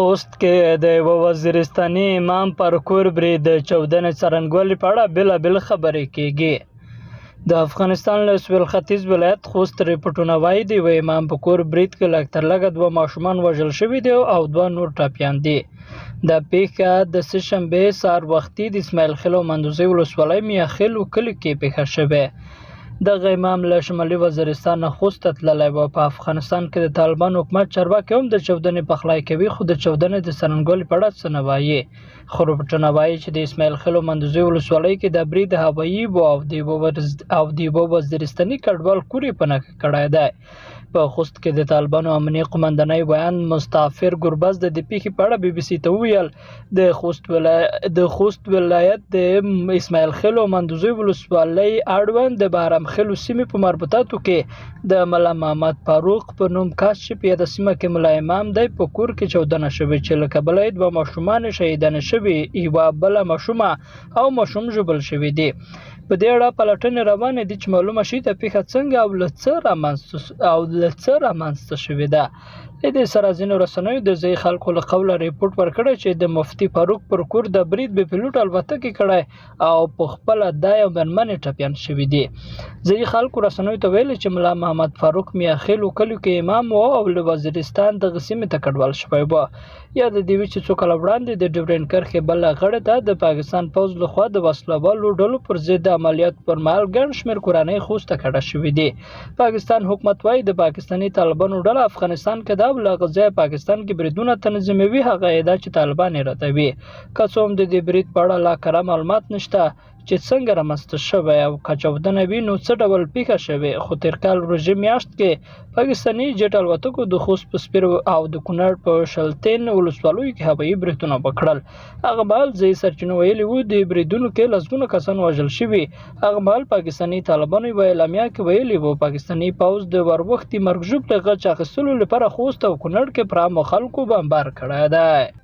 خوست کې د یوه وزیرستاني امام پر کور برید د چاودنې څرنګوالي په اړه بېلابېل خبرې کېږي. د افغانستان له سویل ختیځ ولایت خوست ریپورټونه وایي د یوه امام په کور برید کې لږ تر لږه 2 ماشومان وژل شوي دي او 2 نور ټپیان دي. دا پیښه د سه شنبې سهار وختي د اسماعیل خیل او مندوزۍ ولسوالۍ میاخیلو کلي کې پیښه شوې. دغه امام له شمالي وزیرستان نه خوست ته تللی و. په افغانستان کې د طالبان حکومت چارواکي هم د چاودنې پخلی کوي، خو د چاودنې د څرنګوالي په اړه څه نه وایي. خو رپورټونه وایي چې د اسماعیل خیل او مندوزۍ ولسوالۍ کې د برید هوایي او د یوه وزیرستاني کډوال کور یې په نښه کړی دی. په خوست کې د طالبانو امنیه قومندانۍ ویان مستعفر ګربز د دې پیښې په اړه BBC ته وویل د خوست ولایت د اسماعیل خیل او مندوزۍ ولسوالۍ اړوند د بهرام خیلو سیمې په مربوطاتو کې د ملا محمد فاروق په نوم کس چې په یاده سیمه کې ملا امام دی په کور کې چاودنه شوې چې له کبله یې 2 ماشومان شهیدانې شوي، یوه بله ماشومه او ماشوم ژوبل شوي دي. په دې اړه پلټنې روانې دي چې معلومه شي د پیښه څنګه او له څه رامنځته شوې ده. له دې سره ځینو رسنیو د ځایي خلکو له قوله ریپورټ ورکړی چې د مفتي فاروق پر کور د برید بې پیلوټ الوتکې کړی او په خپله دا یو مېرمنې ټپیان شوي دي. ځایي خلکو رسنیو ته ویلي چې ملا محمد فاروق میاخیلو کلیو کې امام و او له وزیرستان دغه سیمې ته کډوال شوی و. یاد دې وي چې څو کاله وړاندې د ډیورنډ کرښې بله غاړې ته د پاکستان پوځ لخوا د وسلوالو ډلو پر ضد د عملیاتو پر مهال ګڼ شمېر کورنۍ خوست ته کډه شوي دي. پاکستان حکومت وایي د پاکستاني طالبانو ډله افغانستان کې ده او له هغه ځایه پاکستان کې بریدونه تنظیموي. هغه ادعا چې طالبان یې ردوي. که څه هم د دې برید په اړه لا کره معلومات نشته چې څنګه رامنځته شوی او که چاودنه وي نو څه ډول پیښه شوې. خو تېر کال روژې میاشت کې پاکستاني جیټ الوتکو د خوست په سپیر او د کونړ په شلتین ولسوالیو کې هوایي بریدونه وکړل. هغه مهال ځایي سرچینو ویلي وو د بریدونو کې لسګونه کسان وژل شوي. هغه مهال پاکستاني طالبانو یوه اعلامیه کې ویلي وو پاکستاني پوځ د وروختي مرګ ژوبلې غچ اخیستلو لپاره خوست او کونړ کې پر عامو خلکو بمبار کړی دی.